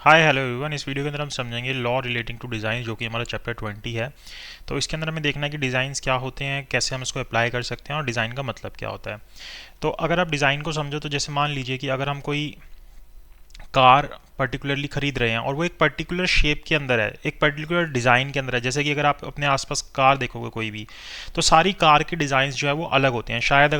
Hi hello everyone. इस video के अंदर हम समझेंगे लॉ रिलेटिंग टू डिज़ाइन, जो कि हमारा चैप्टर 20 है। तो इसके अंदर हमें देखना है कि डिज़ाइंस क्या होते हैं, कैसे हम इसको अप्लाई कर सकते हैं और डिज़ाइन का मतलब क्या होता है। तो अगर आप डिज़ाइन को समझो तो जैसे मान लीजिए कि अगर हम कोई कार पर्टिकुलरली खरीद रहे हैं और वो एक पर्टिकुलर शेप के अंदर है, एक पर्टिकुलर डिज़ाइन के अंदर है। जैसे कि अगर आप अपने आसपास कार देखोगे कोई भी, तो सारी कार के डिज़ाइंस जो है वो अलग होते हैं। शायद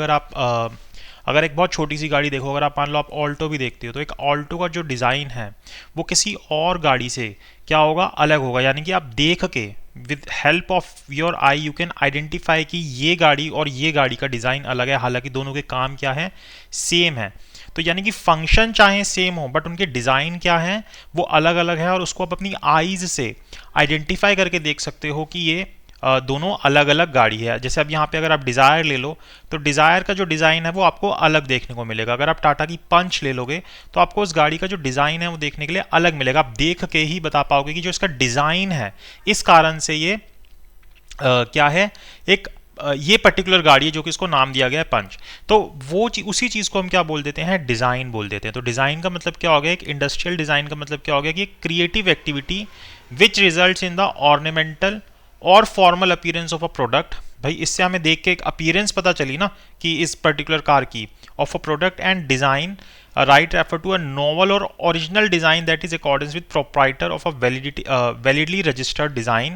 अगर एक बहुत छोटी सी गाड़ी देखो, अगर आप मान लो आप ऑल्टो भी देखते हो, तो एक ऑल्टो का जो डिज़ाइन है वो किसी और गाड़ी से क्या होगा, अलग होगा। यानी कि आप देख के with help of your I you can identify कि ये गाड़ी और ये गाड़ी का डिज़ाइन अलग है, हालांकि दोनों के काम क्या है, सेम है। तो यानी कि फंक्शन चाहे सेम हो बट उनके डिज़ाइन क्या है, वो अलग अलग है, और उसको आप अपनी आईज से आइडेंटिफाई करके देख सकते हो कि ये दोनों अलग अलग गाड़ी है। जैसे अब यहाँ पे अगर आप डिज़ायर ले लो, तो डिज़ायर का जो डिज़ाइन है वो आपको अलग देखने को मिलेगा। अगर आप टाटा की पंच ले लोगे तो आपको उस गाड़ी का जो डिज़ाइन है वो देखने के लिए अलग मिलेगा। आप देख के ही बता पाओगे कि जो इसका डिज़ाइन है, इस कारण से ये क्या है, एक ये पर्टिकुलर गाड़ी है जो कि इसको नाम दिया गया है पंच। तो वो उसी चीज़ को हम क्या बोल देते हैं, डिज़ाइन बोल देते हैं। तो डिज़ाइन का मतलब क्या हो गया, एक इंडस्ट्रियल डिज़ाइन का मतलब क्या हो गया कि एक creative activity which results in the ornamental or formal appearance of a product. भाई इससे हमें देख के एक अपीयरेंस पता चली ना कि इस पर्टिकुलर कार की, of a product and design right refer to a novel or original design that is accordance with proprietor of a validly registered design.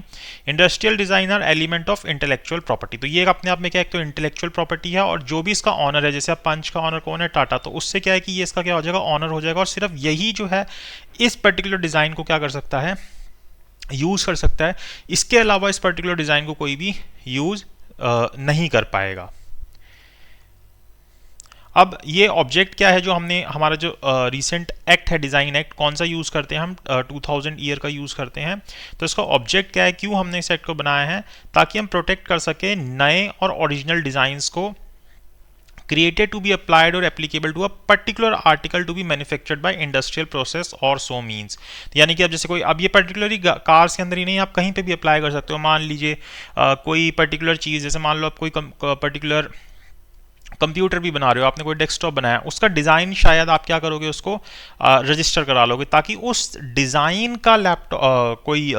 Industrial design are element of intellectual property। तो ये अपने आप में क्या है, तो intellectual property है, और जो भी इसका ऑनर है, जैसे अब पंच का ऑनर कौन है, टाटा, तो उससे क्या है कि ये इसका क्या हो जाएगा, ऑनर हो जाएगा। और सिर्फ यही जो है इस पर्टिकुलर डिज़ाइन को क्या कर सकता है, यूज़ कर सकता है। इसके अलावा इस पर्टिकुलर डिज़ाइन को कोई भी यूज़ नहीं कर पाएगा। अब ये ऑब्जेक्ट क्या है, जो हमने हमारा जो रिसेंट एक्ट है, डिज़ाइन एक्ट, कौन सा यूज़ करते हैं हम, 2000 ईयर का यूज़ करते हैं। तो इसका ऑब्जेक्ट क्या है, क्यों हमने इस एक्ट को बनाया है, ताकि हम प्रोटेक्ट कर सके नए और ओरिजिनल डिज़ाइंस को, created to be applied or applicable to a particular article to be manufactured by industrial process or so means। यानी कि अब जैसे कोई, अब ये पर्टिकुलरली कार्स के अंदर ही नहीं, आप कहीं पे भी अप्लाई कर सकते हो। मान लीजिए कोई पर्टिकुलर चीज़, जैसे मान लो आप कोई पर्टिकुलर कंप्यूटर भी बना रहे हो, आपने कोई डेस्कटॉप बनाया, उसका डिज़ाइन शायद आप क्या करोगे, उसको रजिस्टर करा लोगे, ताकि उस डिज़ाइन का लैपटॉप कोई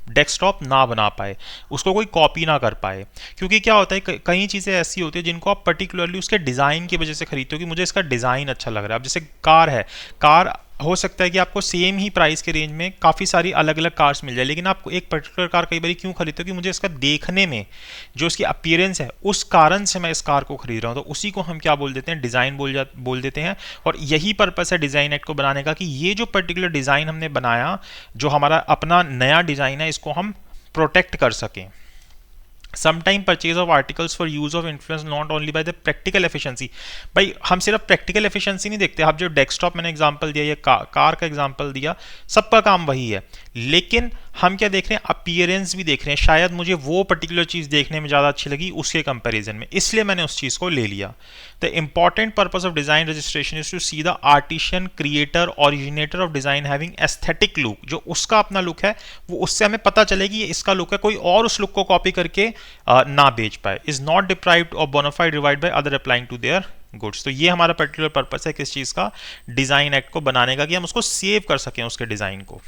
डेस्कटॉप ना बना पाए, उसको कोई कॉपी ना कर पाए। क्योंकि क्या होता है, कई चीज़ें ऐसी होती है जिनको आप पर्टिकुलरली उसके डिज़ाइन की वजह से खरीदते हो कि मुझे इसका डिज़ाइन अच्छा लग रहा है। अब जैसे कार है, कार हो सकता है कि आपको सेम ही प्राइस के रेंज में काफ़ी सारी अलग अलग कार्स मिल जाए, लेकिन आपको एक पर्टिकुलर कार कई बार क्यों खरीदते हो कि मुझे इसका देखने में जो इसकी अपीयरेंस है, उस कारण से मैं इस कार को खरीद रहा हूँ। तो उसी को हम क्या बोल देते हैं, डिज़ाइन बोल देते हैं। और यही पर्पस है डिज़ाइन एक्ट को बनाने का, कि ये जो पर्टिकुलर डिज़ाइन हमने बनाया, जो हमारा अपना नया डिज़ाइन है, इसको हम प्रोटेक्ट कर सकें। Sometime purchase of articles for use of influence not only by the practical efficiency. भाई हम सिर्फ प्रैक्टिकल एफिशिएंसी नहीं देखते। आप जो डेस्कटॉप मैंने एग्जांपल दिया, या कार का एग्जांपल दिया, सबका काम वही है, लेकिन हम क्या देख रहे हैं, अपीयरेंस भी देख रहे हैं। शायद मुझे वो पर्टिकुलर चीज़ देखने में ज़्यादा अच्छी लगी उसके कंपैरिजन में, इसलिए मैंने उस चीज़ को ले लिया। The important purpose of design registration is to see the artisan creator originator of design having aesthetic look. जो उसका अपना लुक है, वो उससे हमें पता चले कि ये इसका लुक है, कोई और उस लुक को कॉपी करके ना बेच पाए। Is not deprived of bona fide revived by other applying to their goods. तो ये हमारा पर्टिकुलर पर्पस है किस चीज़ का, डिज़ाइन एक्ट को बनाने का, कि हम उसको सेव कर सकें उसके डिज़ाइन को।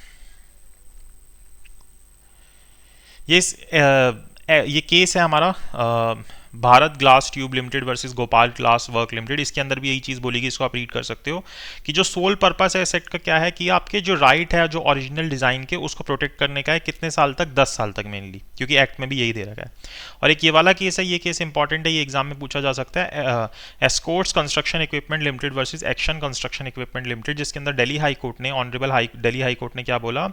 ये केस है हमारा Bharat glass tube limited versus Gopal glass work limited. इसके अंदर भी यही चीज़ बोलेगी, इसको आप रीड कर सकते हो कि जो सोल पर्पस है इस एक्ट का क्या है, कि आपके जो राइट है जो ओरिजिनल डिज़ाइन के, उसको प्रोटेक्ट करने का है। कितने साल तक, 10 साल तक मेनली, क्योंकि एक्ट में भी यही दे रखा है। और एक ये वाला केस है, ये केस इंपॉर्टेंट है, ये एग्जाम में पूछा जा सकता है। Escorts construction equipment limited versus action construction equipment limited, जिसके अंदर दिल्ली हाई कोर्ट ने, ऑनरेबल दिल्ली हाई कोर्ट ने क्या बोला,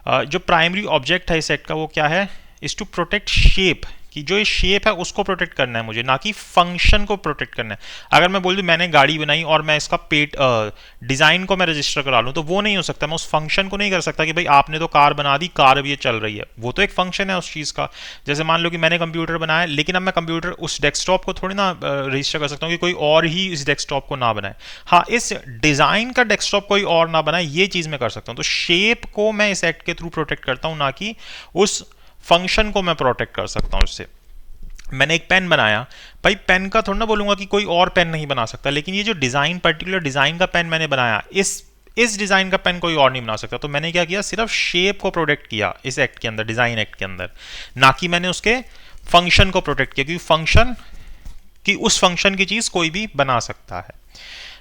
जो प्राइमरी ऑब्जेक्ट है इस एक्ट का, वो क्या है, इज टू प्रोटेक्ट शेप, कि जो ये शेप है उसको प्रोटेक्ट करना है मुझे, ना कि फंक्शन को प्रोटेक्ट करना है। अगर मैं बोल दूं मैंने गाड़ी बनाई और मैं इसका डिज़ाइन को मैं रजिस्टर करा लूँ, तो वो नहीं हो सकता। मैं उस फंक्शन को नहीं कर सकता कि भाई आपने तो कार बना दी, कार अब ये चल रही है। वो तो एक फंक्शन है उस चीज़ का। जैसे मान लो कि मैंने कंप्यूटर बनाया, लेकिन अब मैं कंप्यूटर उस डेस्कटॉप को थोड़ी ना रजिस्टर कर सकता हूँ कि कोई और ही इस डेस्कटॉप को ना बनाए। हाँ, इस डिज़ाइन का डेस्कटॉप कोई और ना बनाए, ये चीज़ मैं कर सकता हूँ। तो शेप को मैं इस एक्ट के थ्रू प्रोटेक्ट करता हूँ, ना कि उस फंक्शन को मैं प्रोटेक्ट कर सकता हूँ इससे। मैंने एक पेन बनाया, भाई पेन का थोड़ा ना बोलूंगा कि कोई और पेन नहीं बना सकता, लेकिन ये जो डिज़ाइन, पर्टिकुलर डिज़ाइन का पेन मैंने बनाया, इस डिज़ाइन का पेन कोई और नहीं बना सकता। तो मैंने क्या किया, सिर्फ शेप को प्रोटेक्ट किया इस एक्ट के अंदर, डिज़ाइन एक्ट के अंदर, ना कि मैंने उसके फंक्शन को प्रोटेक्ट किया, क्योंकि फंक्शन की उस फंक्शन की चीज़ कोई भी बना सकता है।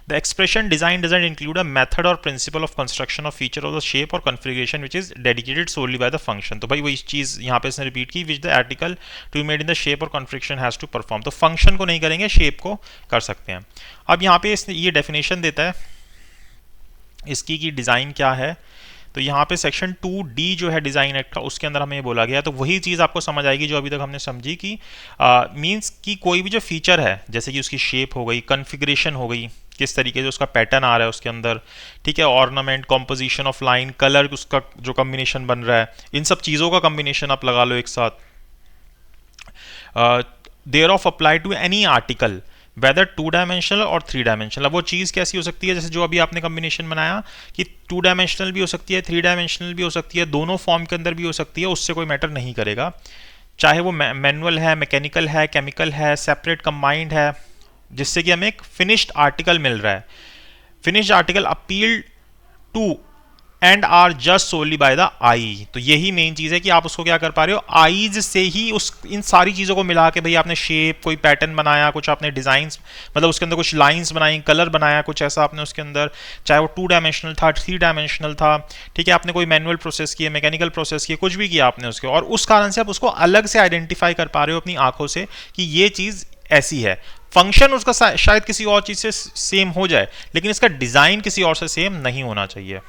The expression design doesn't include a method or principle of construction of feature of the shape or configuration which is dedicated solely by the function। तो भाई वही चीज़ यहाँ पे इसने रिपीट की, which the article to be made in the shape or configuration has to perform। तो function को नहीं करेंगे, शेप को कर सकते हैं। अब यहाँ पे इसने ये डेफिनेशन देता है इसकी कि डिज़ाइन क्या है। तो यहाँ पे सेक्शन 2D जो है डिज़ाइन एक्ट का, उसके अंदर हमें ये बोला गया, तो वही चीज़ आपको समझ आएगी जो अभी तक हमने समझी कि मीन्स कि कोई भी जो फीचर है, जैसे कि उसकी शेप हो गई, कन्फिग्रेशन हो गई, किस तरीके से उसका पैटर्न आ रहा है उसके अंदर, ठीक है, ornament, composition of line, colour, उसका जो कम्बिनेशन बन रहा है, इन सब चीज़ों का कम्बिनेशन आप लगा लो एक साथ। Thereof apply to any article whether 2 dimensional or 3 dimensional. अब वो चीज़ कैसी हो सकती है, जैसे जो अभी आपने कम्बिनेशन बनाया कि 2 डायमेंशनल भी हो सकती है, 3 डायमेंशनल भी हो सकती है, दोनों फॉर्म के अंदर भी हो सकती है, उससे कोई मैटर नहीं करेगा। चाहे वो मैनुअल है, मैकेनिकल है, केमिकल है, सेपरेट कंबाइंड है, जिससे कि हमें एक फिनिश्ड आर्टिकल मिल रहा है। Finished article appeal to and are just solely by the eye. तो यही मेन चीज़ है कि आप उसको क्या कर पा रहे हो, आईज से ही उस इन सारी चीज़ों को मिला के, भाई आपने शेप, कोई पैटर्न बनाया, कुछ आपने डिज़ाइंस, मतलब उसके अंदर कुछ लाइंस बनाई, कलर बनाया, कुछ ऐसा आपने उसके अंदर, चाहे वो 2 डायमेंशनल था, 3 डायमेंशनल था, ठीक है, आपने कोई मैनुअल प्रोसेस किए, मैकेनिकल प्रोसेस किए, कुछ भी किया आपने उसके, और उस कारण से आप उसको अलग से आइडेंटिफाई कर पा रहे हो अपनी आंखों से कि ये चीज़ ऐसी है। फंक्शन उसका शायद किसी और चीज़ से सेम हो जाए, लेकिन इसका डिज़ाइन किसी और से सेम नहीं होना चाहिए।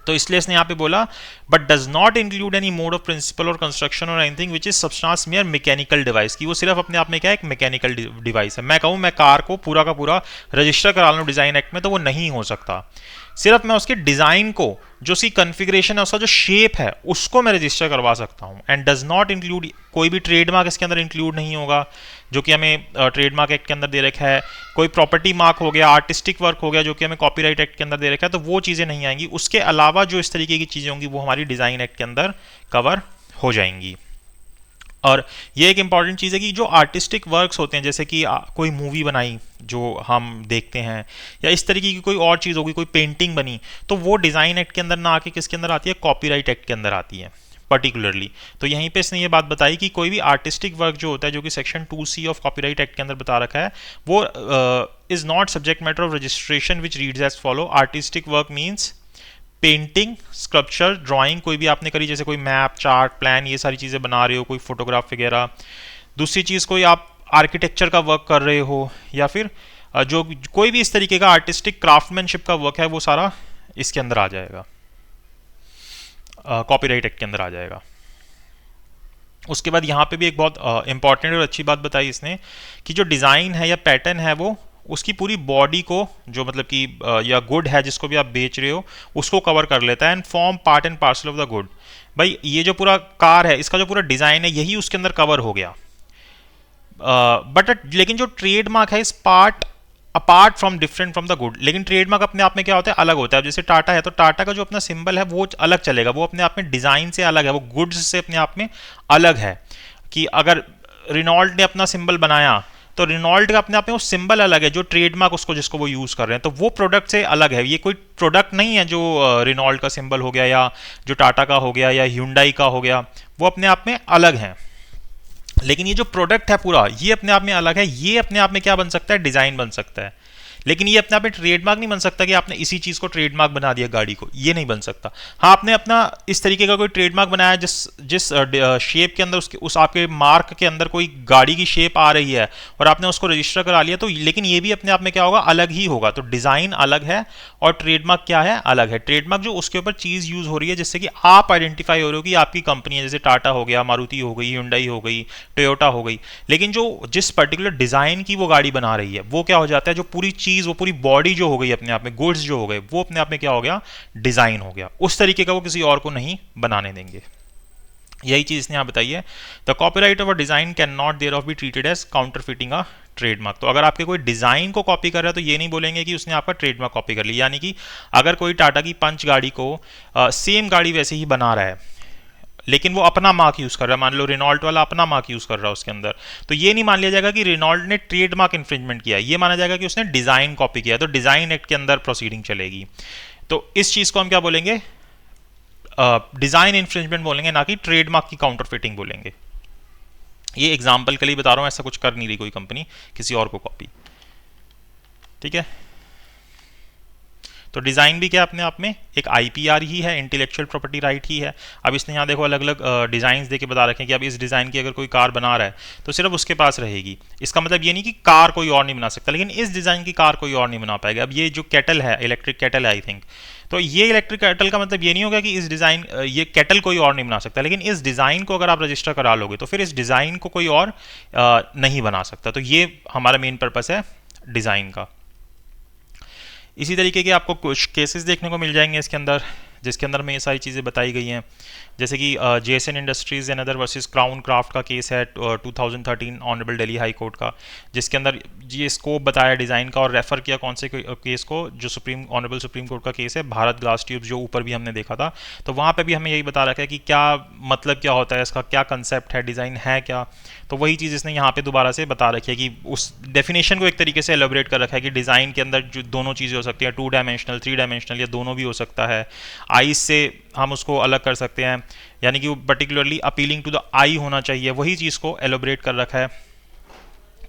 तो इसलिए इसने यहाँ पे बोला but does not include any mode of principle or construction or anything which is substance mere mechanical device, की वो सिर्फ अपने आप में क्या एक मैकेनिकल डिवाइस है। मैं कहूँ मैं कार को पूरा का पूरा रजिस्टर करा लूँ डिज़ाइन एक्ट में, तो वो नहीं हो सकता। सिर्फ मैं उसके डिज़ाइन को, जो उसकी कन्फिग्रेशन है, उसका जो शेप है, उसको मैं रजिस्टर करवा सकता हूँ। एंड डज नॉट इंक्लूड, कोई भी ट्रेडमार्क इसके अंदर इंक्लूड नहीं होगा जो कि हमें ट्रेडमार्क एक्ट के अंदर दे रखा है। कोई प्रॉपर्टी मार्क हो गया, आर्टिस्टिक वर्क हो गया जो कि हमें कॉपीराइट एक्ट के अंदर दे रखा है, तो वो चीज़ें नहीं आएंगी। उसके अलावा जो इस तरीके की चीज़ें होंगी वो हमारी डिज़ाइन एक्ट के अंदर कवर हो जाएंगी। और ये एक इंपॉर्टेंट चीज़ है कि जो आर्टिस्टिक वर्क्स होते हैं, जैसे कि कोई मूवी बनाई जो हम देखते हैं, या इस तरीके की कोई और चीज़ होगी, कोई पेंटिंग बनी, तो वो डिज़ाइन एक्ट के अंदर ना आके किसके अंदर आती है, कॉपीराइट एक्ट के अंदर आती है पर्टिकुलरली। तो यहीं पे इसने ये बात बताई कि कोई भी आर्टिस्टिक वर्क जो होता है, जो कि section 2C of copyright act के अंदर बता रखा है, वो is not subject matter of registration which reads as follow. Artistic work means painting, sculpture, drawing कोई भी आपने करी, जैसे कोई मैप, चार्ट, प्लान, ये सारी चीज़ें बना रहे हो, कोई फोटोग्राफ वगैरह। दूसरी चीज़ कोई आप आर्किटेक्चर का वर्क कर रहे हो, या फिर जो कोई भी इस तरीके का आर्टिस्टिक क्राफ्टमैनशिप का वर्क है, वो सारा इसके अंदर आ जाएगा, कॉपीराइट एक्ट के अंदर आ जाएगा। उसके बाद यहाँ पे भी एक बहुत इंपॉर्टेंट और अच्छी बात बताई इसने कि जो डिज़ाइन है या पैटर्न है, वो उसकी पूरी बॉडी को, जो मतलब कि या गुड है जिसको भी आप बेच रहे हो, उसको कवर कर लेता है। And form part and parcel of the good. भाई ये जो पूरा कार है, इसका जो पूरा डिज़ाइन है, यही उसके अंदर कवर हो गया। बट लेकिन जो ट्रेडमार्क है, इस part apart from different from the good. लेकिन ट्रेडमार्क अपने आप में क्या होता है, अलग होता है। जैसे टाटा है, तो टाटा का जो अपना सिंबल है वो अलग चलेगा, वो अपने आप में डिज़ाइन से अलग है, वो गुड्स से अपने आप में अलग है। कि अगर रिनॉल्ट ने अपना सिंबल बनाया, तो रिनॉल्ट का अपने आप में वो सिंबल अलग है, जो ट्रेडमार्क उसको जिसको वो यूज़ कर रहे हैं, तो वो प्रोडक्ट से अलग है। ये कोई प्रोडक्ट नहीं है जो रिनॉल्ट का सिंबल हो गया, या जो टाटा का हो गया, या ह्यूंडई का हो गया, वो अपने आप में अलग है। लेकिन ये जो प्रोडक्ट है पूरा, ये अपने आप में अलग है। ये अपने आप में क्या बन सकता है, डिज़ाइन बन सकता है। लेकिन ये अपने आप में ट्रेडमार्क नहीं बन सकता कि आपने इसी चीज़ को ट्रेडमार्क बना दिया गाड़ी को, ये नहीं बन सकता। हाँ, आपने अपना इस तरीके का कोई ट्रेडमार्क बनाया जिस शेप के अंदर उस आपके मार्क के अंदर कोई गाड़ी की शेप आ रही है, और आपने उसको रजिस्टर करा लिया, तो लेकिन ये भी अपने आप में क्या होगा, अलग ही होगा। तो डिज़ाइन अलग है और ट्रेडमार्क क्या है, अलग है। ट्रेडमार्क जो उसके ऊपर चीज़ यूज़ हो रही है, जिससे कि आप आइडेंटिफाई हो रहे हो कि आपकी कंपनी है, जैसे टाटा हो गया, मारुति हो गई, ह्यूंडई हो गई, टोयोटा हो गई। लेकिन जो जिस पर्टिकुलर डिज़ाइन की वो गाड़ी बना रही है, वो क्या हो जाता है, जो पूरी चीज़, वो पूरी बॉडी जो हो गई अपने आप में, गुड्स जो हो गए, वो अपने आप में क्या हो गया, डिज़ाइन हो गया। उस तरीके का वो किसी और को नहीं बनाने देंगे। यही चीज़ इसने यहाँ बताई है। The copyright of a design can not thereof be treated as counterfeiting a trademark. तो अगर आपके कोई डिज़ाइन को कॉपी कर रहा है, तो ये नहीं बोलेंगे कि उसने आपका ट्रेडमार्क कॉपी कर लिया। यानी कि अगर कोई टाटा की पंच गाड़ी को सेम गाड़ी वैसे ही बना रहा है, लेकिन वो अपना मार्क यूज़ कर रहा है, मान लो रिनॉल्ट वाला अपना मार्क यूज़ कर रहा है उसके अंदर, तो ये नहीं मान लिया जाएगा कि रिनॉल्ट ने ट्रेडमार्क इन्फ्रिंजमेंट किया, ये माना जाएगा कि उसने डिज़ाइन कॉपी किया। तो डिज़ाइन एक्ट के अंदर प्रोसीडिंग चलेगी। तो इस चीज़ को हम क्या बोलेंगे, डिज़ाइन इन्फ्रिंजमेंट बोलेंगे, ना कि ट्रेडमार्क की काउंटरफिटिंग बोलेंगे। ये एग्जाम्पल के लिए बता रहा हूँ, ऐसा कुछ कर नहीं रही कोई कंपनी किसी और को कॉपी, ठीक है। तो डिज़ाइन भी क्या अपने आप में एक आईपीआर ही है, इंटेलेक्चुअल प्रॉपर्टी राइट ही है। अब इसने यहाँ देखो अलग अलग डिज़ाइन देके बता रखे हैं कि अब इस डिज़ाइन की अगर कोई कार बना रहा है तो सिर्फ उसके पास रहेगी। इसका मतलब ये नहीं कि कार कोई और नहीं बना सकता, लेकिन इस डिज़ाइन की कार कोई और नहीं बना पाएगा। अब ये जो केटल है, इलेक्ट्रिक केटल है आई थिंक, तो ये इलेक्ट्रिक केटल का मतलब ये नहीं होगा कि इस डिज़ाइन ये केटल कोई और नहीं बना सकता, लेकिन इस डिज़ाइन को अगर आप रजिस्टर करा लोगे तो फिर इस डिज़ाइन को कोई और नहीं बना सकता। तो ये हमारा मेन पर्पस है डिज़ाइन का। इसी तरीके के आपको कुछ केसेस देखने को मिल जाएंगे इसके अंदर, जिसके अंदर में ये सारी चीज़ें बताई गई हैं। जैसे कि JSON industries and other versus crown craft का केस है 2013 ऑनरेबल दिल्ली हाई कोर्ट का, जिसके अंदर ये स्कोप बताया डिज़ाइन का और रेफर किया कौन से केस को, जो ऑनरेबल सुप्रीम कोर्ट का केस है भारत ग्लास ट्यूब, जो ऊपर भी हमने देखा था। तो वहाँ पे भी हमें यही बता रखा है कि क्या मतलब क्या होता है इसका, क्या कंसेप्ट है, डिज़ाइन है क्या। तो वही चीज़ इसने यहाँ पे दोबारा से बता रखी है कि उस डेफिनेशन को एक तरीके से एलोबरेट कर रखा है कि डिज़ाइन के अंदर जो दोनों चीज़ें हो सकती हैं, 2 डायमेंशनल 3 डायमेंशनल या दोनों भी हो सकता है। आइस से हम उसको अलग कर सकते हैं, यानी कि वो पर्टिकुलरली अपीलिंग टू द आई होना चाहिए, वही चीज़ को एलोबरेट कर रखा है।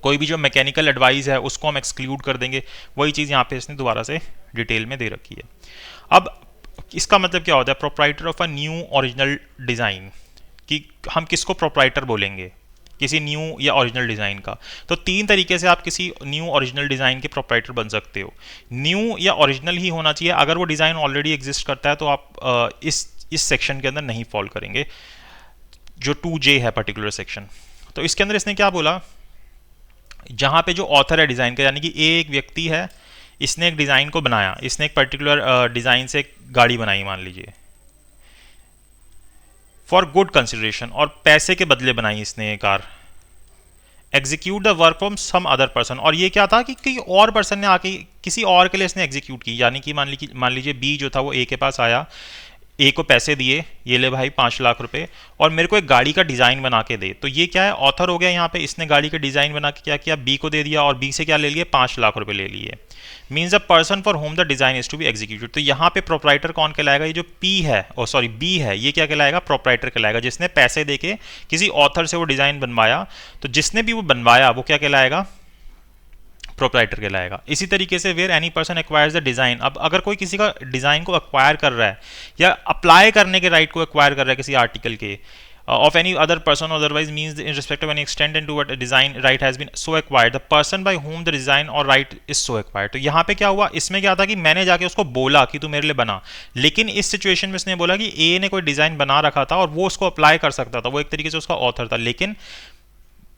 कोई भी जो मैकेनिकल एडवाइस है उसको हम एक्सक्लूड कर देंगे, वही चीज़ यहाँ पे इसने दोबारा से डिटेल में दे रखी है। अब इसका मतलब क्या होता है proprietor of a new original design, कि हम किसको प्रोप्राइटर बोलेंगे किसी न्यू या ओरिजिनल डिज़ाइन का। तो 3 तरीके से आप किसी न्यू ओरिजिनल डिज़ाइन के प्रोप्राइटर बन सकते हो। न्यू या ओरिजिनल ही होना चाहिए, अगर वो डिज़ाइन ऑलरेडी एग्जिस्ट करता है तो आप इस सेक्शन के अंदर नहीं फॉल करेंगे, जो 2J है पर्टिकुलर सेक्शन। तो इसके अंदर इसने क्या बोला, जहाँ पे जो ऑथर है डिज़ाइन का, यानी कि एक व्यक्ति है, इसने एक डिज़ाइन को बनाया, इसने एक पर्टिकुलर डिज़ाइन से एक गाड़ी बनाई मान लीजिए फॉर गुड कंसिडरेशन, और पैसे के बदले बनाई इसने ये car. Execute the work from some other person, और ये क्या था कि कोई और पर्सन ने आके किसी और के लिए इसने एग्जीक्यूट की, यानी कि मान लीजिए बी जो था वो ए के पास आया, ए को पैसे दिए, ये ले भाई 5 लाख रुपए और मेरे को एक गाड़ी का डिज़ाइन बना के दे। तो ये क्या है, ऑथर हो गया यहाँ पे, इसने गाड़ी का डिज़ाइन बना के क्या किया, बी को दे दिया और बी से क्या ले लिए, 5 लाख रुपए ले लिए। Means a person for whom the design is to be executed. तो यहाँ पे प्रोप्राइटर कौन कहलाएगा, ये जो पी है, ओ सॉरी बी है, ये क्या कहलाएगा, प्रोप्राइटर कहलाएगा, जिसने पैसे दे के किसी ऑथर से वो डिज़ाइन बनवाया। तो जिसने भी वो बनवाया वो क्या कहलाएगा, प्रोप्राइटर कहलाएगा। इसी तरीके से where any person acquires the design, अब अगर कोई किसी का डिज़ाइन को एक्वायर कर रहा है या अप्लाई करने के राइट को एक्वायर कर रहा है किसी आर्टिकल के of any other person otherwise means in respect of any extent into what a design right has been so acquired, the person by whom the design or right is so acquired। तो यहाँ पे क्या हुआ, इसमें क्या था कि मैंने जाके उसको बोला कि तू मेरे लिए बना, लेकिन इस सिचुएशन में इसने बोला कि ए ने कोई डिज़ाइन बना रखा था और वो उसको अप्लाई कर सकता था, वो एक तरीके से उसका ऑथर था, लेकिन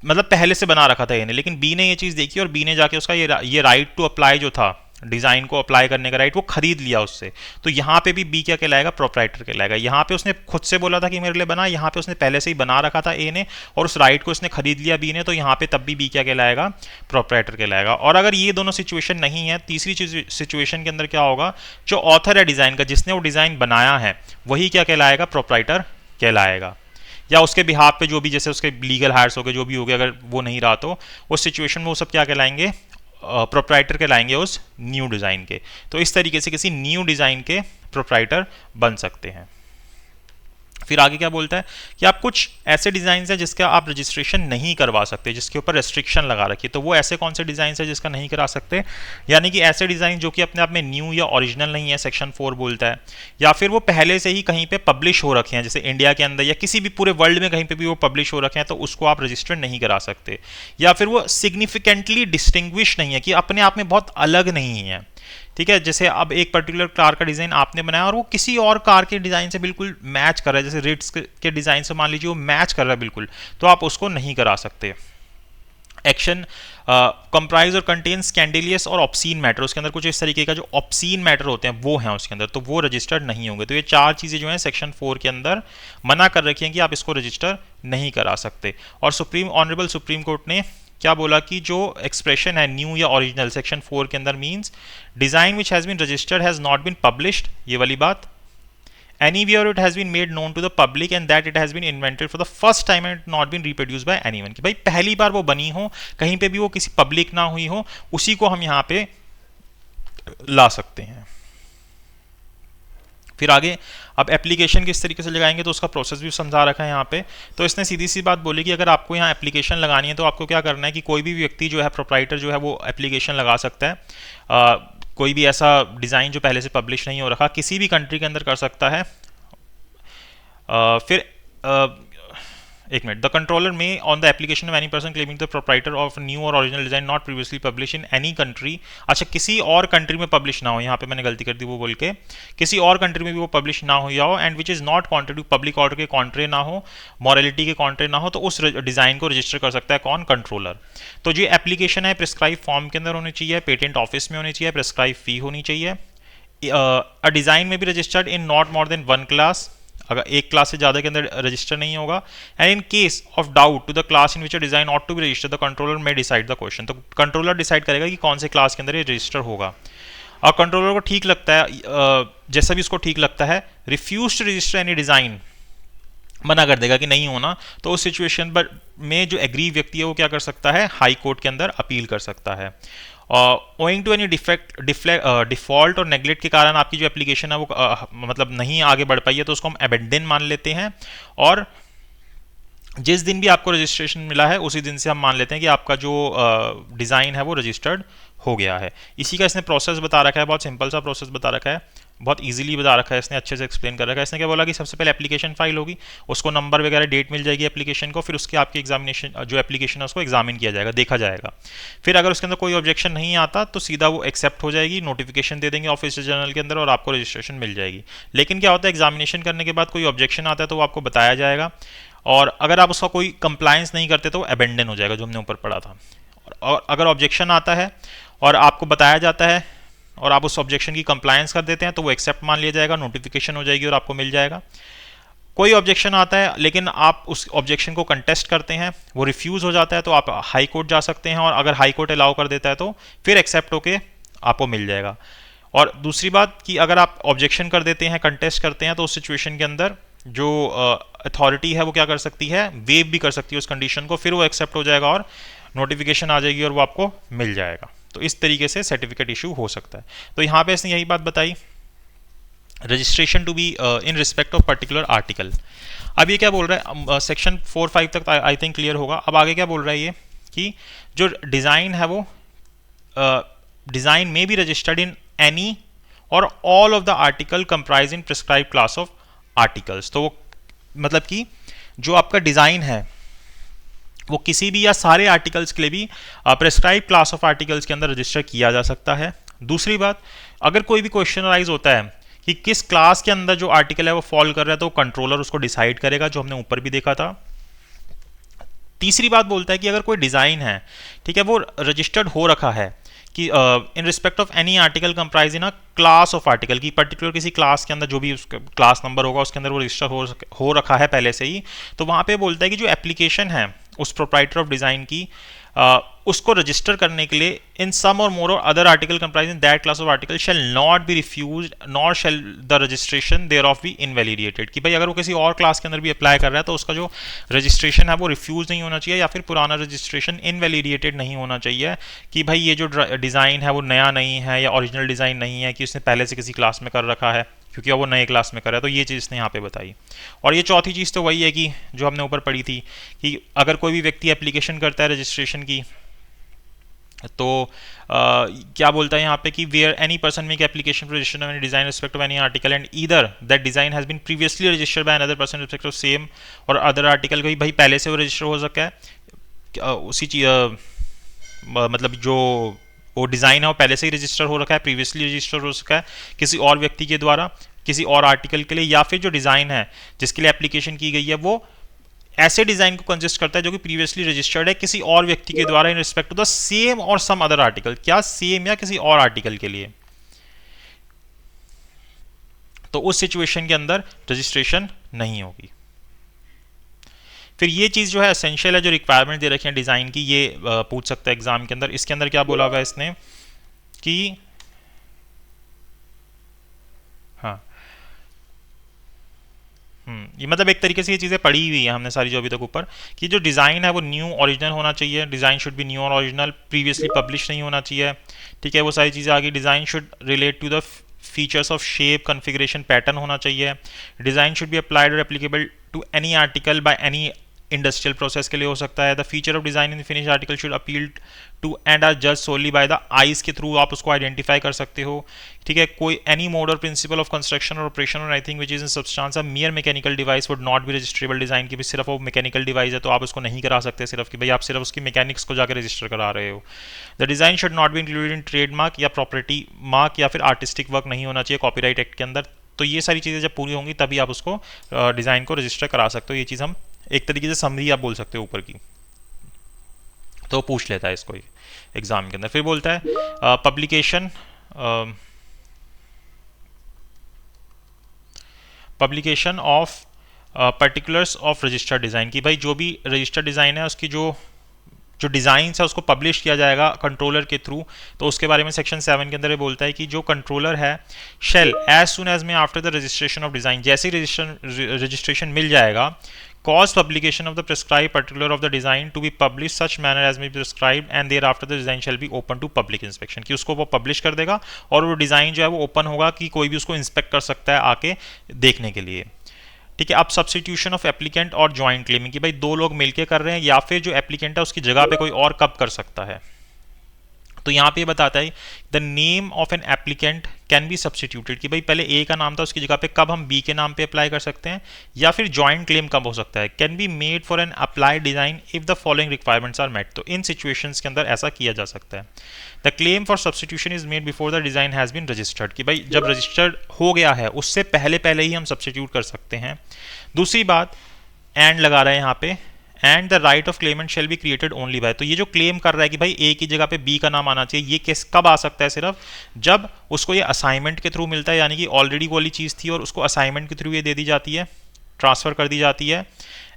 मतलब पहले से बना रखा था ए ने, लेकिन बी ने ये चीज़ देखी और बी ने जाके उसका ये राइट टू अप्लाई जो था, डिज़ाइन को अप्लाई करने का राइट, वो खरीद लिया उससे। तो यहाँ पे भी बी क्या कहलाएगा, प्रोप्राइटर कहलाएगा। यहाँ पे उसने खुद से बोला था कि मेरे लिए बना, यहाँ पे उसने पहले से ही बना रखा था ए ने और उस राइट को उसने खरीद लिया बी ने, तो यहाँ पे तब भी बी क्या कहलाएगा, प्रोप्राइटर कहलाएगा। और अगर ये दोनों सिचुएशन नहीं है, तीसरी सिचुएशन के अंदर क्या होगा, जो ऑथर है डिज़ाइन का, जिसने वो डिज़ाइन बनाया है, वही क्या कहलाएगा, प्रोप्राइटर कहलाएगा। या उसके बिहाफ पे जो भी, जैसे उसके लीगल हायर्स हो गए, जो भी हो गया, अगर वो नहीं रहा तो उस सिचुएशन में वो सब क्या कहलाएंगे, प्रोप्राइटर कहलाएंगे उस न्यू डिज़ाइन के। तो इस तरीके से किसी न्यू डिज़ाइन के प्रोप्राइटर बन सकते हैं। फिर आगे क्या बोलता है कि आप कुछ ऐसे डिज़ाइन हैं जिसका आप रजिस्ट्रेशन नहीं करवा सकते, जिसके ऊपर रेस्ट्रिक्शन लगा रखी है। तो वो ऐसे कौन से डिज़ाइन है जिसका नहीं करा सकते, यानी कि ऐसे डिज़ाइन जो कि अपने आप में न्यू या ओरिजिनल नहीं है, सेक्शन 4 बोलता है, या फिर वो पहले से ही कहीं पे पब्लिश हो रखे हैं, जैसे इंडिया के अंदर या किसी भी पूरे वर्ल्ड में कहीं पे भी वो पब्लिश हो रखे हैं, तो उसको आप रजिस्टर नहीं करा सकते। या फिर वो सिग्निफिकेंटली डिस्टिंग्विश नहीं है, कि अपने आप में बहुत अलग नहीं है, ठीक है। जैसे अब एक पर्टिकुलर कार का डिज़ाइन आपने बनाया और वो किसी और कार के डिज़ाइन से बिल्कुल मैच कर रहा है, जैसे रिट्स के डिज़ाइन से मान लीजिए वो मैच कर रहा है बिल्कुल, तो आप उसको नहीं करा सकते। एक्शन कंप्राइज और कंटेन स्कैंडेलियस और ऑब्सीन मैटर, उसके अंदर कुछ इस तरीके का जो ऑब्सीन मैटर होते हैं वो हैं उसके अंदर, तो वो रजिस्टर्ड नहीं होंगे। तो ये 4 चीज़ें जो हैं सेक्शन 4 के अंदर मना कर रखी हैं कि आप इसको रजिस्टर नहीं करा सकते। और ऑनरेबल सुप्रीम कोर्ट ने क्या बोला कि जो एक्सप्रेशन है न्यू या ओरिजिनल सेक्शन 4 के अंदर means design which has been registered has not been published, ये वाली बात, anywhere it has been made known to the public and that it has been invented for the first time and not been reproduced by anyone, कि भाई पहली बार वो बनी हो, कहीं पे भी वो किसी पब्लिक ना हुई हो, उसी को हम यहाँ पे ला सकते हैं। फिर आगे अब एप्लीकेशन किस तरीके से लगाएंगे तो उसका प्रोसेस भी समझा रखा है यहाँ पे। तो इसने सीधी सी बात बोली कि अगर आपको यहाँ एप्लीकेशन लगानी है तो आपको क्या करना है कि कोई भी व्यक्ति जो है प्रोप्राइटर जो है वो एप्लीकेशन लगा सकता है। कोई भी ऐसा डिज़ाइन जो पहले से पब्लिश नहीं हो रखा किसी भी कंट्री के अंदर कर सकता है। फिर एक minute, the controller may on the application of any person claiming the proprietor of new or original design not previously publish in any country. अच्छा, किसी और कंट्री में पब्लिश ना हो, यहाँ पे मैंने गलती कर दी वो बोल के, किसी और कंट्री में भी वो पब्लिश ना हो या हो, and which is not contrary to public order के कॉन्ट्रे ना हो, मॉरलिटी के कॉन्ट्रे ना हो, तो उस डिज़ाइन को रजिस्टर कर सकता है कौन? कंट्रोलर। तो जो एप्लीकेशन है प्रिस्क्राइब फॉर्म के अंदर होनी चाहिए, पेटेंट ऑफिस में होनी चाहिए, प्रिस्क्राइब फी होनी चाहिए। अ डिज़ाइन में भी registered in not more than 1 class, अगर एक क्लास से ज़्यादा के अंदर रजिस्टर नहीं होगा। And in case of doubt to the class in which a design ought to be register the controller may decide the question. तो कंट्रोलर डिसाइड करेगा कि कौन से क्लास के अंदर ये रजिस्टर होगा। और कंट्रोलर को ठीक लगता है, जैसा भी उसको ठीक लगता है, refuse to register any design, मना कर देगा कि नहीं होना, तो उस सिचुएशन पर में जो एग्री व्यक्ति है वो क्या कर सकता है? हाई कोर्ट के अंदर अपील कर सकता है। ओइंग टू एनी डिफॉल्ट और नेग्लेक्ट के कारण आपकी जो एप्लीकेशन है वो मतलब नहीं आगे बढ़ पाई है तो उसको हम अबेंडन मान लेते हैं। और जिस दिन भी आपको रजिस्ट्रेशन मिला है उसी दिन से हम मान लेते हैं कि आपका जो डिज़ाइन है वो रजिस्टर्ड हो गया है। इसी का इसने प्रोसेस बता रखा है, बहुत सिंपल सा प्रोसेस बता रखा है, बहुत इजीली बता रखा है इसने, अच्छे से एक्सप्लेन कर रखा है। इसने क्या बोला कि सबसे पहले एप्लीकेशन फाइल होगी, उसको नंबर वगैरह डेट मिल जाएगी एप्लीकेशन को, फिर उसकी आपकी एग्जामिनेशन जो एप्लीकेशन है उसको एग्जामिन किया जाएगा, देखा जाएगा। फिर अगर उसके अंदर कोई ऑब्जेक्शन नहीं आता तो सीधा वो एक्सेप्ट हो जाएगी, नोटिफिकेशन दे देंगे ऑफिस जर्नल के अंदर और आपको रजिस्ट्रेशन मिल जाएगी। लेकिन क्या होता है, एग्जामिनेशन करने के बाद कोई ऑब्जेक्शन आता है तो वो आपको बताया जाएगा, और अगर आप उसका कोई कंप्लायंस नहीं करते तो अबेंडन हो जाएगा, जो हमने ऊपर पढ़ा था। और अगर ऑब्जेक्शन आता है और आपको बताया जाता है और आप उस ऑब्जेक्शन की कंप्लायंस कर देते हैं तो वो एक्सेप्ट मान लिया जाएगा, नोटिफिकेशन हो जाएगी और आपको मिल जाएगा। कोई ऑब्जेक्शन आता है लेकिन आप उस ऑब्जेक्शन को कंटेस्ट करते हैं, वो रिफ्यूज़ हो जाता है तो आप हाई कोर्ट जा सकते हैं, और अगर हाई कोर्ट अलाउ कर देता है तो फिर एक्सेप्ट होके आपको मिल जाएगा। और दूसरी बात कि अगर आप ऑब्जेक्शन कर देते हैं, कंटेस्ट करते हैं, तो उस सिचुएशन के अंदर जो अथॉरिटी है वो क्या कर सकती है? वेव भी कर सकती है उस कंडीशन को, फिर वो एक्सेप्ट हो जाएगा और नोटिफिकेशन आ जाएगी और वो आपको मिल जाएगा। तो इस तरीके से सर्टिफिकेट इशू हो सकता है। तो यहाँ पे इसने यही बात बताई, registration to be in respect of particular article. अब ये क्या बोल रहा है, सेक्शन 4-5 तक आई थिंक क्लियर होगा। अब आगे क्या बोल रहा है ये कि जो डिज़ाइन है वो डिज़ाइन में भी रजिस्टर्ड इन एनी और all of the article comprise in prescribe class of articles. तो वो मतलब कि जो आपका डिज़ाइन है वो किसी भी या सारे आर्टिकल्स के लिए भी प्रेस्क्राइब क्लास ऑफ आर्टिकल्स के अंदर रजिस्टर किया जा सकता है। दूसरी बात, अगर कोई भी क्वेश्चन राइज होता है कि किस क्लास के अंदर जो आर्टिकल है वो फॉल कर रहा है तो कंट्रोलर उसको डिसाइड करेगा, जो हमने ऊपर भी देखा था। तीसरी बात बोलता है कि अगर कोई डिज़ाइन है, ठीक है, वो रजिस्टर्ड हो रखा है कि इन respect of any article comprise in a class of article, की पर्टिकुलर किसी क्लास के अंदर जो भी उसका क्लास नंबर होगा उसके अंदर वो रजिस्टर हो रखा है पहले से ही, तो वहाँ पे बोलता है कि जो एप्लीकेशन है उस प्रोप्राइटर ऑफ डिज़ाइन की उसको रजिस्टर करने के लिए इन सम or more or other article comprise in that class of article shall not be refused nor shall the registration thereof be invalidated. कि भाई अगर वो किसी और क्लास के अंदर भी अप्लाई कर रहा है तो उसका जो रजिस्ट्रेशन है वो रिफ्यूज नहीं होना चाहिए, या फिर पुराना रजिस्ट्रेशन इनवैलिडेटेड नहीं होना चाहिए कि भाई ये जो डिज़ाइन है वो नया नहीं है या ओरिजिनल डिज़ाइन नहीं है कि उसने पहले से किसी क्लास में कर रखा है, क्योंकि वो नए क्लास में कर रहा है। तो ये चीज़ इसने यहाँ पे बताई। और ये चौथी चीज़ तो वही है कि जो हमने ऊपर पढ़ी थी कि अगर कोई भी व्यक्ति एप्लीकेशन करता है रजिस्ट्रेशन की, तो क्या बोलता है यहाँ पे कि where any person make application for registration of any design respect of any article and either that design has been previously registered by another person respect of same or other article, भाई पहले से वो register हो सका है, उसी चीज़ मतलब जो वो डिज़ाइन है वो पहले से ही रजिस्टर हो रखा है, प्रीवियसली रजिस्टर हो सका है किसी और व्यक्ति के द्वारा किसी और आर्टिकल के लिए, या फिर जो डिज़ाइन है जिसके लिए एप्लीकेशन की गई है वो ऐसे डिज़ाइन को कंसिस्ट करता है जो कि प्रीवियसली रजिस्टर्ड है किसी और व्यक्ति के द्वारा in respect to the same or some other article, क्या सेम या किसी और आर्टिकल के लिए, तो उस सिचुएशन के अंदर रजिस्ट्रेशन नहीं होगी। फिर ये चीज़ जो है एसेंशियल है, जो रिक्वायरमेंट दे रखी है डिज़ाइन की, ये पूछ सकता है एग्जाम के अंदर। इसके अंदर क्या बोला हुआ है इसने कि हाँ ये मतलब एक तरीके से ये चीज़ें पढ़ी हुई है हमने सारी जो अभी तक ऊपर, कि जो डिज़ाइन है वो न्यू ओरिजिनल होना चाहिए, design should be new or original, previously publish नहीं होना चाहिए, ठीक है, वो सारी चीज़ें आगे। Design should relate to the features of shape, configuration, pattern होना चाहिए। Design should be applied or applicable to any article by any industrial process के लिए हो सकता है। The feature of design in finish article should appeal to and are जज solely by the eyes के through आप उसको आइडेंटिफाई कर सकते हो। ठीक है, कोई एनी मोड और प्रिंसिपल ऑफ कंस्ट्रक्शन और ऑपरेशन और anything which is in substance a मियर mechanical device would not be registrable design की भी सिर्फ वो मैकेनिकल डिवाइस है तो आप उसको नहीं करा सकते सिर्फ कि भाई आप सिर्फ उसकी मैकेनिक्स को जाकर रजिस्टर करा रहे हो। The design should not be included in trademark या प्रॉपर्टी मार्क या फिर आर्टिस्टिक वर्क नहीं होना चाहिए कॉपीराइट एक्ट के अंदर। तो ये सारी चीज़ें जब पूरी होंगी तभी आप उसको डिज़ाइन को रजिस्टर करा सकते हो। ये चीज़ हम एक तरीके से समरी आप बोल सकते हो ऊपर की, तो पूछ लेता है इसको एग्जाम के अंदर। फिर बोलता है publication of particulars of registered design की भाई जो भी रजिस्टर्ड डिज़ाइन है उसकी जो डिज़ाइन है उसको पब्लिश किया जाएगा कंट्रोलर के थ्रू। तो उसके बारे में सेक्शन 7 के अंदर ये बोलता है कि जो कंट्रोलर है शेल एज सुन एज में after the registration of design, जैसे ही रजिस्ट्रेशन मिल जाएगा, cause publication of the prescribed particular of the design to be published such manner as may be prescribed and thereafter the design shall be open to public inspection। कि उसको वो publish कर देगा और वो design जो है वो ओपन होगा कि कोई भी उसको इंस्पेक्ट कर सकता है आके देखने के लिए। ठीक है, अब सब्स्टिट्यूशन ऑफ एप्लीकेंट और जॉइंट क्लेमिंग कि भाई दो लोग मिलके कर रहे हैं या फिर जो एप्लीकेंट है उसकी जगह पे कोई और कब कर सकता है। तो यहाँ पे बताता है the name of an applicant can be substituted कि भाई पहले ए का नाम था उसकी जगह पे कब हम बी के नाम पे अप्लाई कर सकते हैं, या फिर जॉइंट क्लेम कब हो सकता है। Can be made for an applied design if the following requirements are met. तो इन सिचुएशंस के अंदर ऐसा किया जा सकता है। The claim for substitution is made before the design has been registered कि भाई जब रजिस्टर्ड हो गया है उससे पहले ही हम सब्स्टिट्यूट कर सकते हैं। दूसरी बात एंड लगा रहे हैं यहाँ पे, and the right of Clement shall be created only by. तो ये जो क्लेम कर रहा है कि भाई ए की जगह पे बी का नाम आना चाहिए, ये केस कब आ सकता है, सिर्फ जब उसको ये असाइनमेंट के थ्रू मिलता है, यानी कि ऑलरेडी वाली चीज़ थी और उसको असाइनमेंट के थ्रू ये दे दी जाती है, ट्रांसफर कर दी जाती है।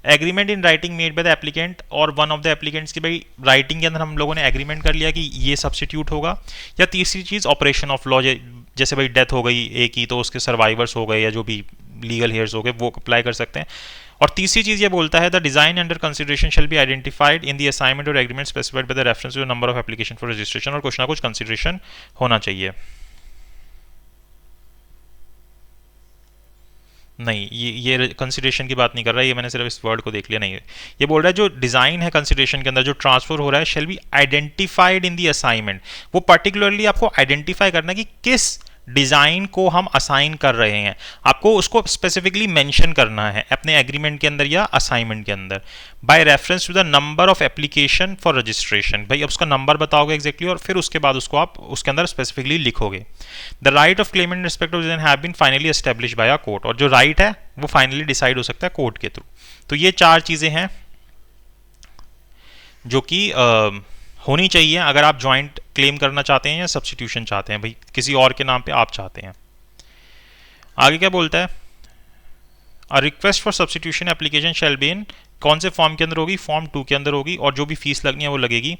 Agreement in writing made by the applicant और वन ऑफ द एप्लीकेंट्स की भाई राइटिंग के अंदर हम लोगों ने एग्रीमेंट कर लिया कि ये सब्स्टिट्यूट होगा। या तीसरी चीज़ ऑपरेशन ऑफ लॉ, जैसे भाई डेथ हो गई ए की तो उसके सर्वाइवर्स हो गए या जो भी लीगल हेयर्स हो गए वो अप्लाई कर सकते हैं। और तीसरी चीज़ ये बोलता है the design under consideration shall be identified in the assignment or agreement specified by the reference to the number of application for registration. और कुछ ना कुछ कंसिडरेशन होना चाहिए। नहीं, ये कंसिडरेशन की बात नहीं कर रहा है, ये मैंने सिर्फ इस वर्ड को देख लिया। नहीं, ये बोल रहा है जो डिज़ाइन है कंसिडरेशन के अंदर जो ट्रांसफर हो रहा है shall be identified in the assignment. वो पर्टिकुलरली आपको आइडेंटिफाई करना है कि किस डिज़ाइन को हम असाइन कर रहे हैं, आपको उसको स्पेसिफिकली मेंशन करना है अपने एग्रीमेंट के अंदर या असाइनमेंट के अंदर। By reference to the number of application for registration, भाई अब उसका नंबर बताओगे एक्जैक्टली और फिर उसके बाद उसको आप उसके अंदर स्पेसिफिकली लिखोगे। The right of claimant in respect of design have been finally establish by a court, और जो राइट है वो फाइनली डिसाइड हो सकता है कोर्ट के थ्रू। तो ये चार चीज़ें हैं जो कि होनी चाहिए अगर आप जॉइंट क्लेम करना चाहते हैं या सब्स्टिट्यूशन चाहते हैं, भाई किसी और के नाम पे आप चाहते हैं। आगे क्या बोलता है, a request for substitution application shall be in, कौन से फॉर्म के अंदर होगी, फॉर्म 2 के अंदर होगी, और जो भी फीस लगनी है वो लगेगी।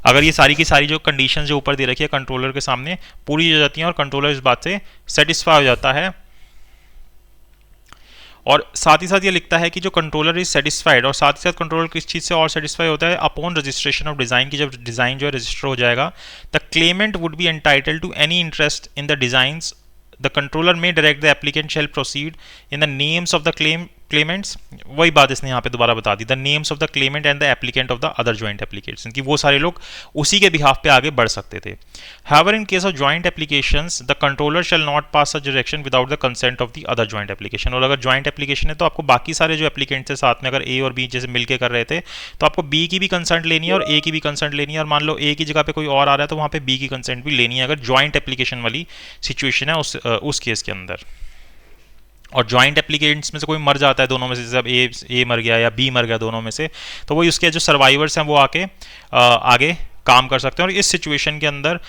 अगर ये सारी की सारी जो कंडीशन जो ऊपर दे रखी है कंट्रोलर के सामने पूरी हो जाती हैं और कंट्रोलर इस बात से सेटिस्फाई हो जाता है, और साथ ही साथ ये लिखता है कि जो कंट्रोलर इज सेटिस्फाइड, और साथ ही साथ कंट्रोलर किस चीज़ से और सेटिस्फाई होता है, अपॉन रजिस्ट्रेशन ऑफ डिज़ाइन की जब डिज़ाइन जो है रजिस्टर हो जाएगा, the claimant would be entitled to any interest in the designs, the controller may direct the applicant shall proceed in the names of the claimants. वही बात इसने यहाँ पे दोबारा बता दी, the names of the claimant and the applicant of the other joint applicants, कि वो सारे लोग उसी के बिहाफ पे आगे बढ़ सकते थे। However in case of joint applications the controller shall not pass such direction without the consent of the other joint application. और अगर जॉइंट एप्लीकेशन है तो आपको बाकी सारे जो एप्लीकेंट्स थे साथ में, अगर ए और बी जैसे मिलकर कर रहे थे तो आपको बी की भी कंसेंट लेनी है और ए की भी कंसेंट लेनी है, और मान लो ए की जगह पे कोई और आ रहा है तो वहाँ पे बी की कंसेंट भी लेनी है अगर जॉइंट एप्लीकेशन वाली सिचुएशन है उस केस के अंदर। और जॉइंट एप्लीकेंट्स में से कोई मर जाता है दोनों में से, जब ए मर गया या बी मर गया दोनों में से, तो वही उसके जो सर्वाइवर्स हैं वो आके आगे काम कर सकते हैं। और इस सिचुएशन के अंदर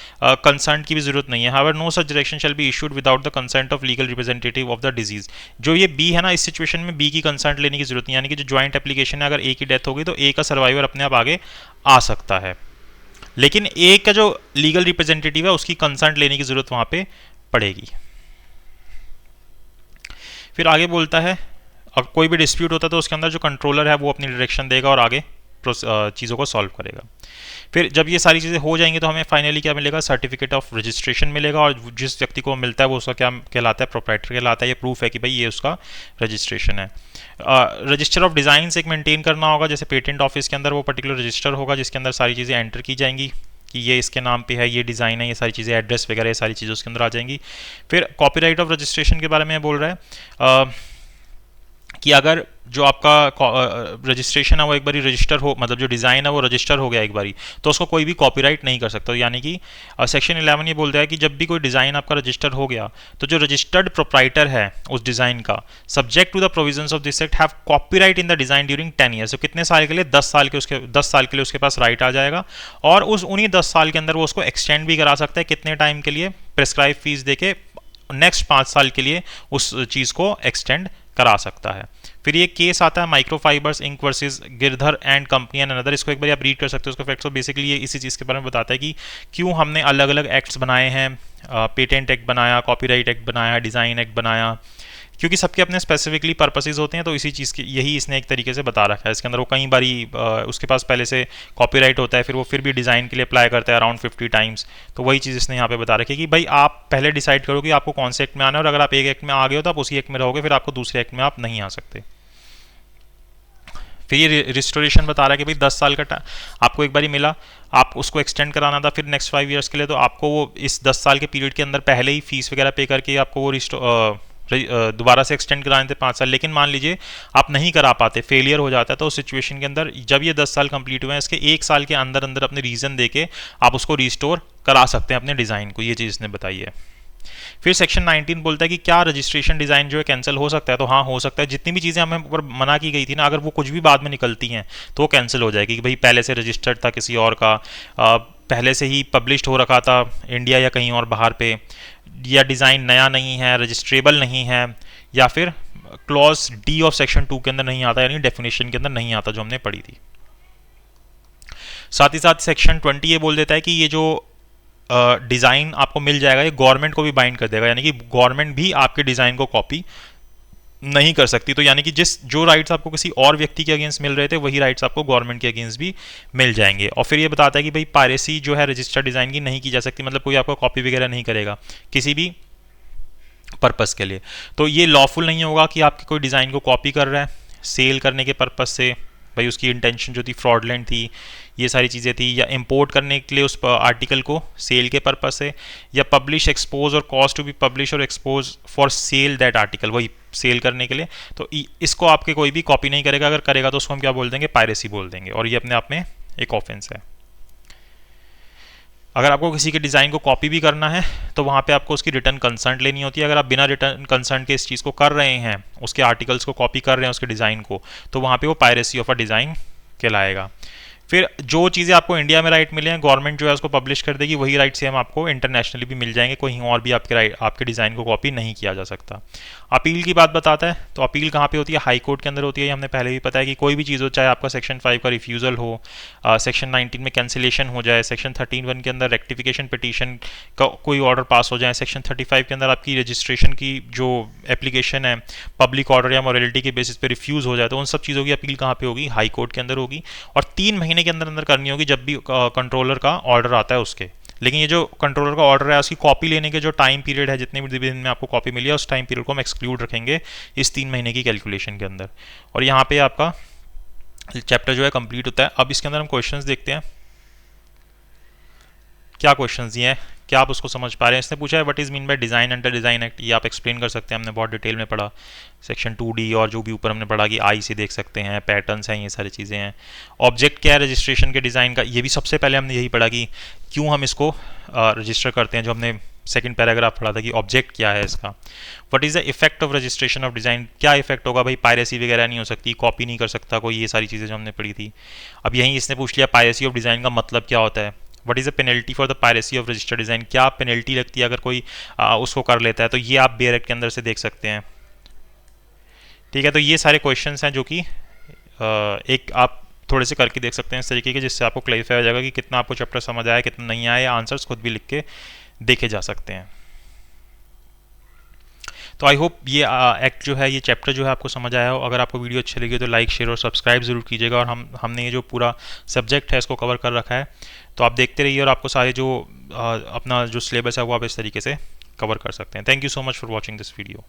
कंसर्न की भी जरूरत नहीं है। However no such direction shall be issued without the consent of legal representative of the deceased. जो ये बी है ना, इस सिचुएशन में बी की कंसेंट लेने की जरूरत नहीं, यानी कि जो जॉइंट एप्लीकेशन है अगर ए की डेथ होगी तो ए का सर्वाइवर अपने आप आगे आ सकता है, लेकिन ए का जो लीगल रिप्रेजेंटेटिव है उसकी कंसेंट लेने की जरूरत वहाँ पे पड़ेगी। फिर आगे बोलता है अब कोई भी डिस्प्यूट होता है तो उसके अंदर जो कंट्रोलर है वो अपनी डायरेक्शन देगा और आगे चीज़ों को सॉल्व करेगा। फिर जब ये सारी चीज़ें हो जाएंगी तो हमें फाइनली क्या मिलेगा, सर्टिफिकेट ऑफ रजिस्ट्रेशन मिलेगा, और जिस व्यक्ति को मिलता है वो उसका क्या कहलाता है, प्रोप्राइटर कहलाता है। ये प्रूफ है कि भाई ये उसका रजिस्ट्रेशन है। रजिस्टर ऑफ डिज़ाइन एक मेंटेन करना होगा, जैसे पेटेंट ऑफिस के अंदर वो पर्टिकुलर रजिस्टर होगा जिसके अंदर सारी चीज़ें एंटर की जाएंगी कि ये इसके नाम पे है, ये डिज़ाइन है, ये सारी चीज़ें, एड्रेस वगैरह, ये सारी चीज़ें उसके अंदर आ जाएंगी। फिर कॉपीराइट ऑफ रजिस्ट्रेशन के बारे में बोल रहा है कि अगर जो आपका रजिस्ट्रेशन है वो एक बारी रजिस्टर हो, मतलब जो डिज़ाइन है वो रजिस्टर हो गया एक बारी, तो उसको कोई भी कॉपीराइट नहीं कर सकता। यानी कि सेक्शन 11 ये बोलता है कि जब भी कोई डिज़ाइन आपका रजिस्टर हो गया तो जो रजिस्टर्ड प्रोप्राइटर है उस डिज़ाइन का, subject to the provisions of this act, have copyright in the design during 10 years. तो कितने साल के लिए? 10 साल के लिए उसके पास राइट आ जाएगा, और उन्हीं 10 साल के अंदर वो उसको एक्सटेंड भी करा सकता है। कितने टाइम के लिए? प्रेस्क्राइब फीस देके नेक्स्ट 5 साल के लिए उस चीज़ को एक्सटेंड करा सकता है। फिर ये केस आता है Microfibers Inc versus Girdhar and company and another. इसको एक बार आप रीड कर सकते हो उसका फैक्ट्स। तो बेसिकली ये इसी चीज़ के बारे में बताता है कि क्यों हमने अलग अलग एक्ट्स बनाए हैं, पेटेंट एक्ट बनाया, कॉपीराइट एक्ट बनाया, डिज़ाइन एक्ट बनाया, क्योंकि सबके अपने स्पेसिफिकली पर्पसेस होते हैं। तो इसी चीज़ की यही इसने एक तरीके से बता रखा है। इसके अंदर वो कई बारी उसके पास पहले से कॉपीराइट होता है, फिर वो फिर भी डिज़ाइन के लिए अप्लाई करता है अराउंड 50 टाइम्स। तो वही चीज़ इसने यहाँ पे बता रखी है कि भाई आप पहले डिसाइड करो कि आपको कौन से एक्ट में आना है, और अगर आप एक एक्ट में आ गए हो तो आप उसी एक्ट में रहोगे, फिर आपको दूसरे एक्ट में आप नहीं आ सकते। फिर ये रिस्टोरेशन बता रहा है कि भाई 10 साल का आपको एक बारी मिला, आप उसको एक्सटेंड कराना था फिर नेक्स्ट 5 ईयर्स के लिए, तो आपको वो इस 10 साल के पीरियड के अंदर पहले ही फीस वगैरह पे करके आपको वो दोबारा से एक्सटेंड कराने थे 5 साल। लेकिन मान लीजिए आप नहीं करा पाते, फेलियर हो जाता है, तो उस सिचुएशन के अंदर जब ये 10 साल कंप्लीट हुए हैं, इसके 1 साल के अंदर अंदर अपने रीज़न देके आप उसको रिस्टोर करा सकते हैं अपने डिज़ाइन को। ये चीज़ इसने बताई है। फिर सेक्शन 19 बोलता है कि क्या रजिस्ट्रेशन डिज़ाइन जो है कैंसिल हो सकता है? तो हाँ, हो सकता है। जितनी भी चीज़ें हमें ऊपर मना की गई थी ना, अगर वो कुछ भी बाद में निकलती हैं तो वो कैंसिल हो जाएगी कि भाई पहले से रजिस्टर्ड था किसी और का, पहले से ही पब्लिश्ड हो रखा था इंडिया या कहीं और बाहर पे, या डिज़ाइन नया नहीं है, रजिस्ट्रेबल नहीं है, या फिर क्लॉज डी ऑफ सेक्शन 2 के अंदर नहीं आता, यानी डेफिनेशन के अंदर नहीं आता जो हमने पढ़ी थी। साथ ही साथ सेक्शन 20 ये बोल देता है कि ये जो डिज़ाइन आपको मिल जाएगा ये गवर्नमेंट को भी बाइंड कर देगा, यानी कि गवर्नमेंट भी आपके डिज़ाइन को कॉपी नहीं कर सकती। तो यानी कि जो राइट्स आपको किसी और व्यक्ति के अगेंस्ट मिल रहे थे वही राइट्स आपको गवर्नमेंट के अगेंस्ट भी मिल जाएंगे। और फिर ये बताता है कि भाई पायरेसी जो है रजिस्टर्ड डिज़ाइन की नहीं की जा सकती, मतलब कोई आपका कॉपी वगैरह नहीं करेगा किसी भी पर्पस के लिए। तो ये लॉफुल नहीं होगा कि आपकी कोई डिज़ाइन को कॉपी कर रहा है सेल करने के पर्पस से, भाई उसकी इंटेंशन जो थी फ्रॉडलेंट थी, ये सारी चीज़ें थी, या इंपोर्ट करने के लिए उस आर्टिकल को सेल के पर्पस से, या पब्लिश एक्सपोज और कॉस्ट टू बी पब्लिश और expose for sale that article, वही सेल करने के लिए। तो इसको आपके कोई भी कॉपी नहीं करेगा, अगर करेगा तो उसको हम क्या बोल देंगे? पायरेसी बोल देंगे, और ये अपने आप में एक ऑफेंस है। अगर आपको किसी के डिज़ाइन को कॉपी भी करना है तो वहाँ पे आपको उसकी रिटर्न कंसर्ट लेनी होती है। अगर आप बिना रिटर्न कंसर्ट के इस चीज़ को कर रहे हैं, उसके आर्टिकल्स को कॉपी कर रहे हैं उसके डिज़ाइन को, तो वहाँ पे वो पायरेसी ऑफ अ डिज़ाइन कहलाएगा। फिर जो चीज़ें आपको इंडिया में राइट मिले हैं गवर्नमेंट जो है उसको पब्लिश कर देगी, वही राइट सेम आपको इंटरनेशनली भी मिल जाएंगे, कहीं और भी आपके डिज़ाइन को कॉपी नहीं किया जा सकता। अपील की बात बताता है, तो अपील कहाँ पे होती है? हाई कोर्ट के अंदर होती है। ये हमने पहले भी पता है कि कोई भी चीज़ हो, चाहे आपका सेक्शन 5 का रिफ्यूज़ल हो, सेक्शन 19 में कैंसिलेशन हो जाए, सेक्शन 13(1) के अंदर रेक्टिफिकेशन पिटीशन का कोई ऑर्डर पास हो जाए, सेक्शन 35 के अंदर आपकी रजिस्ट्रेशन की जो एप्लीकेशन है पब्लिक ऑर्डर या मॉरलिटी के बेसिस पे रिफ्यूज़ हो जाए, तो उन सब चीज़ों की अपील कहाँ पे होगी? हाई कोर्ट के अंदर होगी, और 3 महीने के अंदर अंदर करनी होगी जब भी कंट्रोलर का ऑर्डर आता है उसके। लेकिन ये जो कंट्रोलर का ऑर्डर है उसकी कॉपी लेने के जो टाइम पीरियड है, जितने भी दिन में आपको कॉपी मिली है उस टाइम पीरियड को हम एक्सक्लूड रखेंगे इस 3 महीने की कैलकुलेशन के अंदर। और यहाँ पे आपका चैप्टर जो है कंप्लीट होता है। अब इसके अंदर हम क्वेश्चंस देखते हैं, क्या क्वेश्चंस दिए हैं, क्या आप उसको समझ पा रहे हैं। इसने पूछा है what is mean by design under design act, ये आप एक्सप्लेन कर सकते हैं, हमने बहुत डिटेल में पढ़ा। सेक्शन 2D और जो भी ऊपर हमने पढ़ा कि आई से देख सकते हैं, पैटर्न्स हैं, ये सारी चीज़ें हैं। ऑब्जेक्ट क्या है रजिस्ट्रेशन के डिज़ाइन का, ये भी सबसे पहले हमने यही पढ़ा कि क्यों हम इसको रजिस्टर करते हैं, जो हमने सेकंड पैराग्राफ पढ़ा था कि ऑब्जेक्ट क्या है इसका। What is the effect of registration of design, क्या इफेक्ट होगा, भाई पायरेसी वगैरह नहीं हो सकती, कॉपी नहीं कर सकता कोई, ये सारी चीज़ें जो हमने पढ़ी थी। अब यहीं इसने पूछ लिया पायरेसी ऑफ डिज़ाइन का मतलब क्या होता है। What is the penalty for the piracy of registered design, क्या पेनल्टी लगती है अगर कोई उसको कर लेता है, तो ये आप बेयर एक्ट के अंदर से देख सकते हैं। ठीक है, तो ये सारे क्वेश्चंस हैं जो कि एक आप थोड़े से करके देख सकते हैं इस तरीके के, जिससे आपको क्लैरिफाई हो जाएगा कि कितना आपको चैप्टर समझ आया कितना नहीं आया। आंसर्स खुद भी लिख के देखे जा सकते हैं। तो आई होप ये एक्ट जो है, ये चैप्टर जो है आपको समझ आया हो। अगर आपको वीडियो अच्छी लगी तो लाइक, शेयर और सब्सक्राइब जरूर कीजिएगा। और हमने ये जो पूरा सब्जेक्ट है इसको कवर कर रखा है, तो आप देखते रहिए और आपको सारे जो अपना जो सिलेबस है वो आप इस तरीके से कवर कर सकते हैं। Thank you so much for watching this video.